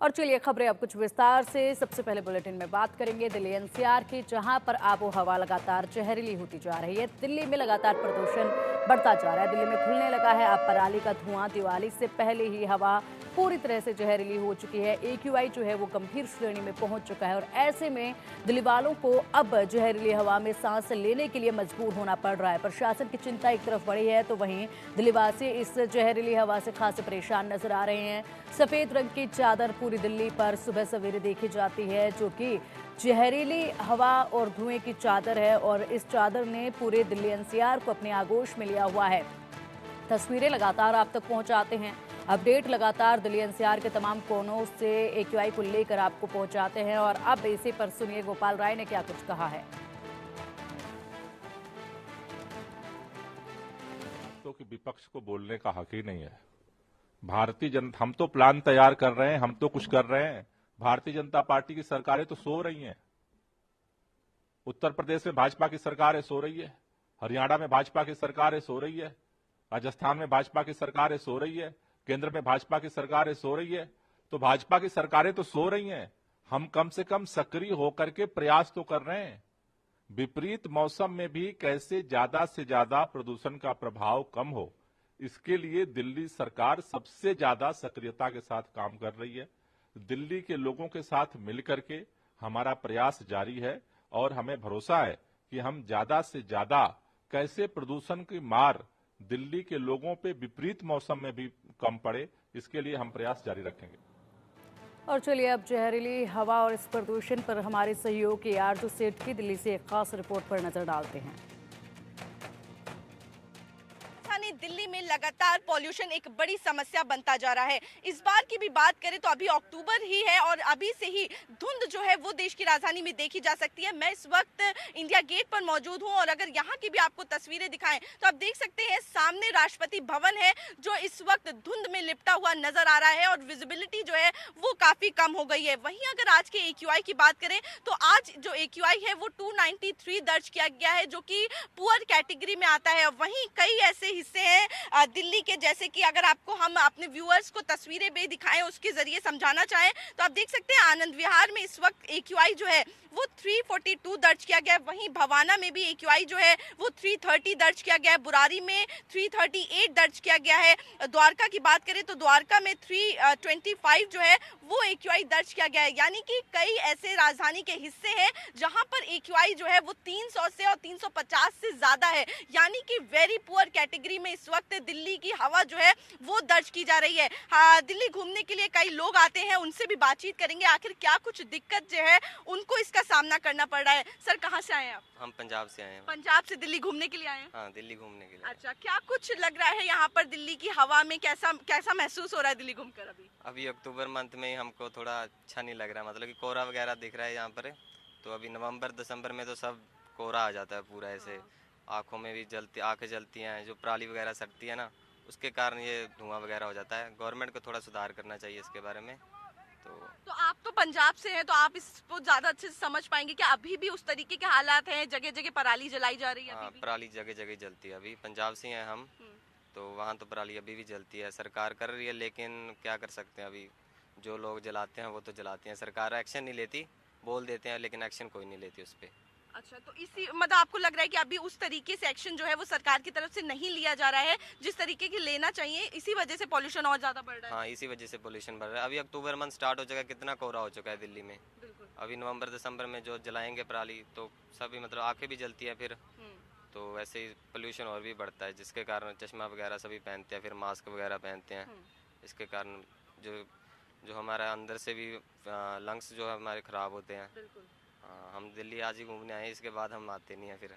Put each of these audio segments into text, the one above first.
और चलिए खबरें अब कुछ विस्तार से। सबसे पहले बुलेटिन में बात करेंगे दिल्ली एनसीआर की, जहां पर आबो हवा लगातार जहरीली होती जा रही है। दिल्ली में लगातार प्रदूषण बढ़ता जा रहा है। दिल्ली में खुलने लगा है अब पराली का धुआं। दिवाली से पहले ही हवा पूरी तरह से जहरीली हो चुकी है। AQI जो है वो गंभीर श्रेणी में पहुंच चुका है और ऐसे में दिल्ली वालों को अब जहरीली हवा में सांस लेने के लिए मजबूर होना पड़ रहा है। प्रशासन की चिंता एक तरफ बढ़ी है तो वहीं दिल्लीवासी इस जहरीली हवा से खासे परेशान नजर आ रहे हैं। सफेद रंग की चादर पूरी दिल्ली पर सुबह सवेरे देखी जाती है, जो कि जहरीली हवा और धुएं की चादर है और इस चादर ने पूरे दिल्ली एनसीआर को अपने आगोश में लिया हुआ है। तस्वीरें लगातार आप तक पहुंचाते हैं, अपडेट लगातार दिल्ली एनसीआर के तमाम कोनों से AQI को लेकर आपको पहुंचाते हैं। और अब इसी पर सुनिए गोपाल राय ने क्या कुछ कहा है। तो कि विपक्ष को बोलने का हक ही नहीं है। भारतीय जनता, हम तो प्लान तैयार कर रहे हैं, हम तो कुछ कर रहे हैं। भारतीय जनता पार्टी की सरकारें तो सो रही हैं। उत्तर प्रदेश में भाजपा की सरकारें सो रही है, हरियाणा में भाजपा की सरकारें सो रही है, राजस्थान में भाजपा की सरकारें सो रही है, केंद्र में भाजपा की सरकारें सो रही है। तो भाजपा की सरकारें तो सो रही हैं, हम कम से कम सक्रिय होकर के प्रयास तो कर रहे हैं। विपरीत मौसम में भी कैसे ज्यादा से ज्यादा प्रदूषण का प्रभाव कम हो, इसके लिए दिल्ली सरकार सबसे ज्यादा सक्रियता के साथ काम कर रही है। दिल्ली के लोगों के साथ मिलकर के हमारा प्रयास जारी है और हमें भरोसा है कि हम ज्यादा से ज्यादा कैसे प्रदूषण की मार दिल्ली के लोगों पे विपरीत मौसम में भी कम पड़े, इसके लिए हम प्रयास जारी रखेंगे। और चलिए अब जहरीली हवा और इस प्रदूषण पर हमारे सहयोगी आरजू सेठ की दिल्ली से एक खास रिपोर्ट पर नजर डालते हैं। दिल्ली में लगातार पॉल्यूशन एक बड़ी समस्या बनता जा रहा है। इस बार की भी बात करें तो अभी अक्टूबर ही है और अभी से ही धुंध जो है वो देश की राजधानी में देखी जा सकती है। मैं इस वक्त इंडिया गेट पर मौजूद हूं और अगर यहाँ की भी आपको तस्वीरें दिखाएं तो आप देख सकते हैं सामने राष्ट्रपति भवन है जो इस वक्त धुंध में लिपटा हुआ नजर आ रहा है और विजिबिलिटी जो है वो काफी कम हो गई है। वहीं अगर आज के AQI की बात करें तो आज जो AQI है वो 293 दर्ज किया गया है, जो कि पुअर कैटेगरी में आता है। वहीं कई ऐसे हिस्से हैं दिल्ली के, जैसे कि अगर आपको हम अपने व्यूअर्स को तस्वीरें भी दिखाएं उसके जरिए समझाना चाहें तो आप देख सकते हैं आनंद विहार में इस वक्त AQI जो है वो 342 दर्ज किया गया है। वहीं भवाना में भी AQI जो है वो 330 दर्ज किया गया है। बुरारी में 338 दर्ज किया गया है। द्वारका की बात करें तो द्वारका में 325 जो है वो AQI दर्ज किया गया है। यानी कि कई ऐसे राजधानी के हिस्से हैं जहां पर AQI जो है वो 300 से और 350 से ज्यादा है। यानी कि वेरी पुअर कैटेगरी में इस वक्त दिल्ली की हवा जो है वो दर्ज की जा रही है। दिल्ली घूमने के लिए कई लोग आते हैं, उनसे भी बातचीत करेंगे आखिर क्या कुछ दिक्कत जो है उनको इसका सामना करना पड़ रहा है। सर कहाँ से आए हैं आप? हम पंजाब से आए हैं। पंजाब से दिल्ली घूमने के लिए आए हैं? हाँ, दिल्ली घूमने के लिए। अच्छा, क्या कुछ लग रहा है यहाँ पर दिल्ली की हवा में? कैसा महसूस हो रहा है दिल्ली घूमकर? अभी अक्टूबर मंथ में ही हमको थोड़ा अच्छा नहीं लग रहा, मतलब कि कोहरा वगैरह दिख रहा है यहाँ पर। तो अभी नवंबर दिसंबर में तो सब कोहरा आ जाता है पूरा, ऐसे आँखों में भी आँखें जलती हैं, जो पराली वगैरह सटती है ना, उसके कारण ये धुआं वगैरह हो जाता है। गवर्नमेंट को थोड़ा सुधार करना चाहिए इसके बारे में। तो आप तो पंजाब से हैं तो आप इसको ज्यादा अच्छे से समझ पाएंगे कि अभी भी उस तरीके के हालात हैं, जगह जगह पराली जलाई जा रही है? हाँ, पराली जगह जगह जलती है। अभी पंजाब से हैं हम, तो वहाँ तो पराली अभी भी जलती है। सरकार कर रही है लेकिन क्या कर सकते हैं, अभी जो लोग जलाते हैं वो तो जलाते हैं, सरकार एक्शन नहीं लेती। बोल देते हैं लेकिन एक्शन कोई नहीं लेती उस पर। अच्छा, तो इसी मतलब आपको लग रहा है कि अभी उस तरीके से एक्शन जो है वो सरकार की तरफ से नहीं लिया जा रहा है जिस तरीके की लेना चाहिए, इसी वजह से पॉल्यूशन और ज्यादा बढ़ रहा है? हाँ, इसी वजह से पॉल्यूशन बढ़ रहा है। अभी अक्टूबर मंथ स्टार्ट हो जाएगा, कितना कोहरा हो चुका है दिल्ली में। अभी नवंबर दिसंबर में जो जलाएंगे पराली तो सभी मतलब आंखें भी जलती है फिर, तो वैसे ही पोल्यूशन और भी बढ़ता है, जिसके कारण चश्मा वगैरह सभी पहनते हैं, फिर मास्क वगैरह पहनते हैं। इसके कारण जो हमारा अंदर से भी लंग्स जो है हमारे खराब होते हैं। हम दिल्ली आज ही घूमने आए, इसके बाद हम आते नहीं हैं फिर।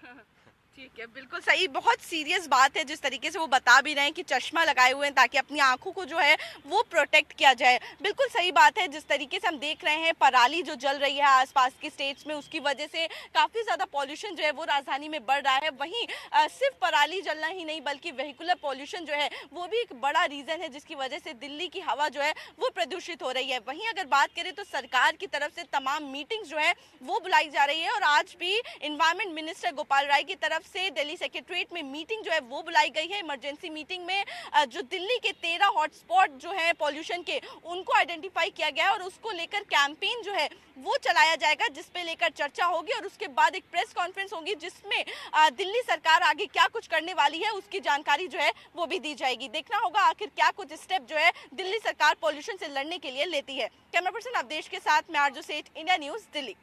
ठीक है, बिल्कुल सही। बहुत सीरियस बात है जिस तरीके से वो बता भी रहे हैं कि चश्मा लगाए हुए हैं ताकि अपनी आंखों को जो है वो प्रोटेक्ट किया जाए। बिल्कुल सही बात है। जिस तरीके से हम देख रहे हैं पराली जो जल रही है आसपास के स्टेट्स में, उसकी वजह से काफ़ी ज़्यादा पॉल्यूशन जो है वो राजधानी में बढ़ रहा है। वहीं सिर्फ पराली जलना ही नहीं बल्कि वेहिकुलर पॉल्यूशन जो है वो भी एक बड़ा रीज़न है जिसकी वजह से दिल्ली की हवा जो है वो प्रदूषित हो रही है। वहीं अगर बात करें तो सरकार की तरफ से तमाम मीटिंग्स जो है वो बुलाई जा रही है और आज भी इन्वायरमेंट मिनिस्टर गोपाल राय की तरफ तरफ से दिल्ली सेक्रेटरीट में मीटिंग जो है वो बुलाई गई है। इमरजेंसी मीटिंग में जो दिल्ली के 13 हॉटस्पॉट जो है पॉल्यूशन के, उनको आइडेंटिफाई किया गया है और उसको लेकर कैंपेन जो है वो चलाया जाएगा, जिस पे लेकर चर्चा होगी और उसके बाद एक प्रेस कॉन्फ्रेंस होगी जिसमें दिल्ली सरकार आगे क्या कुछ करने वाली है उसकी जानकारी जो है वो भी दी जाएगी। देखना होगा आखिर क्या कुछ स्टेप जो है दिल्ली सरकार पॉल्यूशन से लड़ने के लिए लेती है। कैमरा पर्सन अवधेश के साथ मैं आरजू सेठ, इंडिया न्यूज, दिल्ली।